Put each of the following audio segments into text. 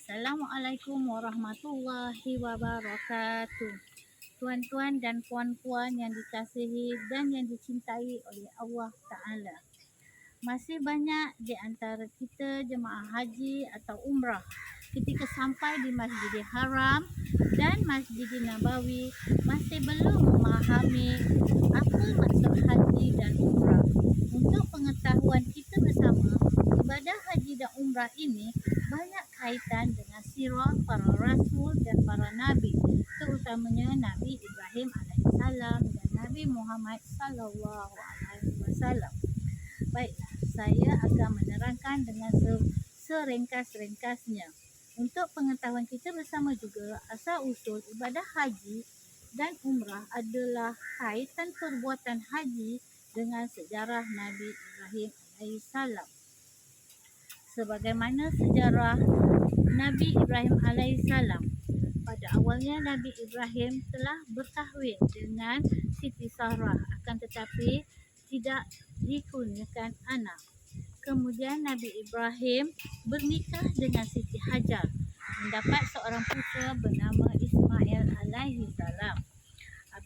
Assalamualaikum warahmatullahi wabarakatuh. Tuan-tuan dan puan-puan yang dikasihi dan yang dicintai oleh Allah Ta'ala. Masih banyak di antara kita jemaah haji atau umrah ketika sampai di Masjidil Haram dan Masjidil Nabawi masih belum memahami apa maksud haji dan umrah. Untuk pengetahuan kita bersama, ibadah haji dan umrah ini banyak kaitan dengan sirah para rasul dan para nabi, terutamanya Nabi Ibrahim alaihissalam dan Nabi Muhammad sallallahu alaihi wasallam. Baiklah, saya akan menerangkan dengan seringkas-ringkasnya. Untuk pengetahuan kita bersama juga, asal-usul ibadah haji dan umrah adalah kaitan perbuatan haji dengan sejarah Nabi Ibrahim alaihissalam. Sebagaimana sejarah Nabi Ibrahim alaihissalam, pada awalnya Nabi Ibrahim telah berkahwin dengan Siti Sarah, akan tetapi tidak dikurniakan anak. Kemudian Nabi Ibrahim bernikah dengan Siti Hajar, mendapat seorang putera bernama Ismail alaihi salam.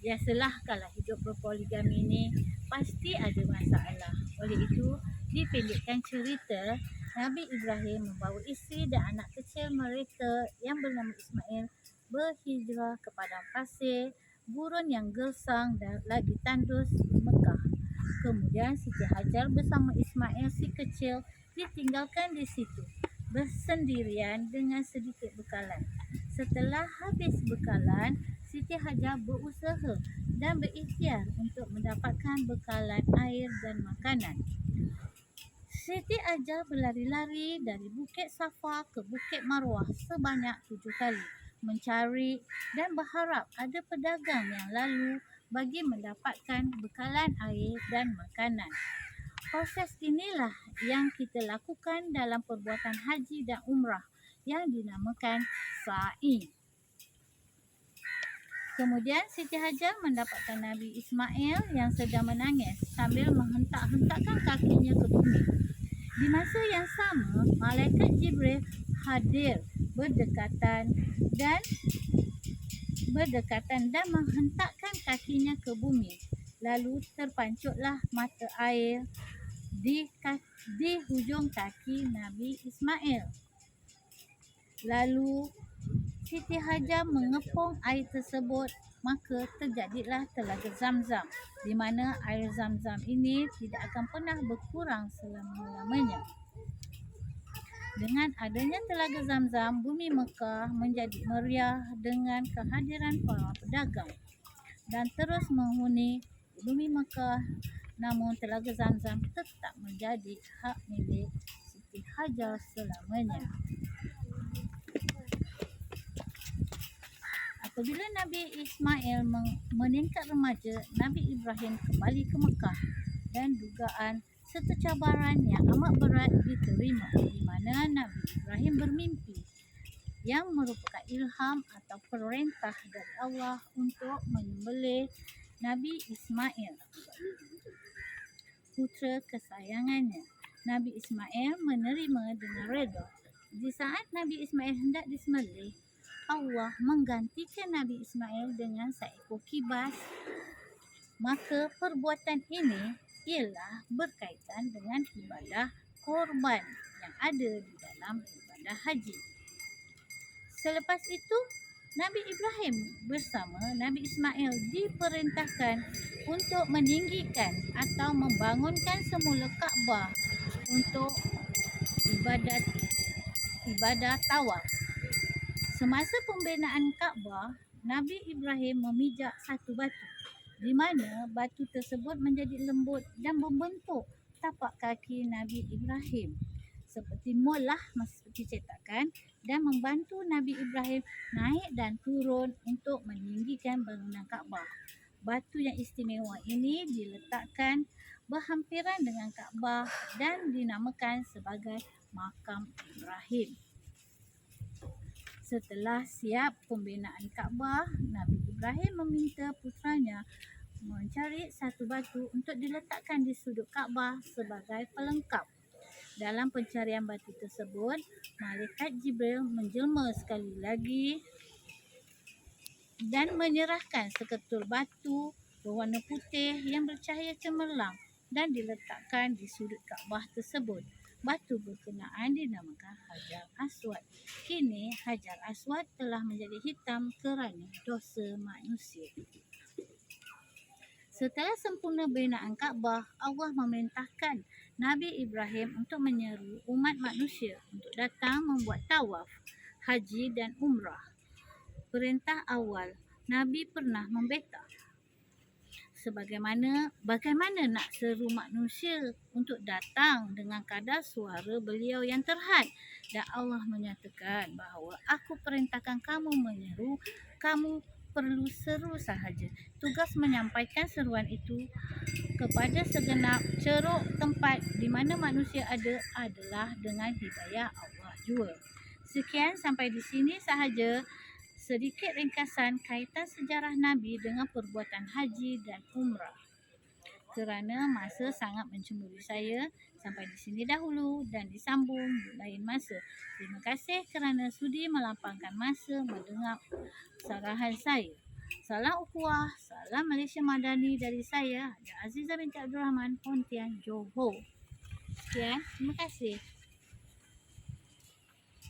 Biasalah kalau hidup berpoligami ini pasti ada masalah. Oleh itu, dipendekkan cerita, Nabi Ibrahim membawa isteri dan anak kecil mereka yang bernama Ismail berhijrah ke padang pasir, gurun yang gersang dan lagi tandus Mekah. Kemudian Siti Hajar bersama Ismail si kecil ditinggalkan di situ bersendirian dengan sedikit bekalan. Setelah habis bekalan, Siti Hajar berusaha dan berikhtiar untuk mendapatkan bekalan air dan makanan. Siti Hajar berlari-lari dari Bukit Safa ke Bukit Marwah sebanyak 7 kali mencari dan berharap ada pedagang yang lalu bagi mendapatkan bekalan air dan makanan. Proses inilah yang kita lakukan dalam perbuatan haji dan umrah yang dinamakan sa'i. Kemudian Siti Hajar mendapatkan Nabi Ismail yang sedang menangis sambil menghentak-hentakkan kakinya ke bumi. Di masa yang sama, Malaikat Jibril hadir berdekatan dan menghentakkan kakinya ke bumi. Lalu terpancutlah mata air di hujung kaki Nabi Ismail. Lalu Siti Hajar mengepung air tersebut, maka terjadilah Telaga Zamzam, di mana air Zamzam ini tidak akan pernah berkurang selama-lamanya. Dengan adanya Telaga Zamzam, bumi Mekah menjadi meriah dengan kehadiran para pedagang dan terus menghuni bumi Mekah. Namun Telaga Zamzam tetap menjadi hak milik Siti Hajar selamanya. Apabila Nabi Ismail meningkat remaja, Nabi Ibrahim kembali ke Mekah dan dugaan serta cabaran yang amat berat diterima, di mana Nabi Ibrahim bermimpi yang merupakan ilham atau perintah dari Allah untuk menyembelih Nabi Ismail, putera kesayangannya. Nabi Ismail menerima dengan redha. Di saat Nabi Ismail hendak disembelih, Allah menggantikan Nabi Ismail dengan seekor kibas. Maka perbuatan ini ialah berkaitan dengan ibadah korban yang ada di dalam ibadah haji. Selepas itu, Nabi Ibrahim bersama Nabi Ismail diperintahkan untuk meninggikan atau membangunkan semula Kaabah untuk ibadah tawaf. Semasa pembinaan Kaabah, Nabi Ibrahim memijak satu batu, di mana batu tersebut menjadi lembut dan membentuk tapak kaki Nabi Ibrahim seperti mol lah, seperti cetakan, dan membantu Nabi Ibrahim naik dan turun untuk meninggikan bangunan Kaabah. Batu yang istimewa ini diletakkan berhampiran dengan Kaabah dan dinamakan sebagai Makam Ibrahim. Setelah siap pembinaan Kaabah, Nabi Ibrahim meminta putranya mencari satu batu untuk diletakkan di sudut Kaabah sebagai pelengkap. Dalam pencarian batu tersebut, Malaikat Jibril menjelma sekali lagi dan menyerahkan seketul batu berwarna putih yang bercahaya cemerlang dan diletakkan di sudut Kaabah tersebut. Batu berkenaan dinamakan Hajar Aswad. Kini Hajar Aswad telah menjadi hitam kerana dosa manusia. Setelah sempurna binaan Kaabah, Allah memerintahkan Nabi Ibrahim untuk menyeru umat manusia untuk datang membuat tawaf, haji dan umrah. Perintah awal, Nabi pernah membeta. Bagaimana nak seru manusia untuk datang dengan kadar suara beliau yang terhad, dan Allah menyatakan bahawa aku perintahkan kamu menyeru, kamu perlu seru sahaja. Tugas menyampaikan seruan itu kepada segenap ceruk tempat di mana manusia ada adalah dengan hidayah Allah jua. Sekian, sampai di sini sahaja sedikit ringkasan kaitan sejarah Nabi dengan perbuatan haji dan umrah. Kerana masa sangat mencemburui saya, sampai di sini dahulu dan disambung lain masa. Terima kasih kerana sudi melapangkan masa mendengar sarahan saya. Salam ukhuwah, salam Malaysia Madani dari saya, Azizah binti Abdul Rahman, Pontian, Johor. Sekian, terima kasih.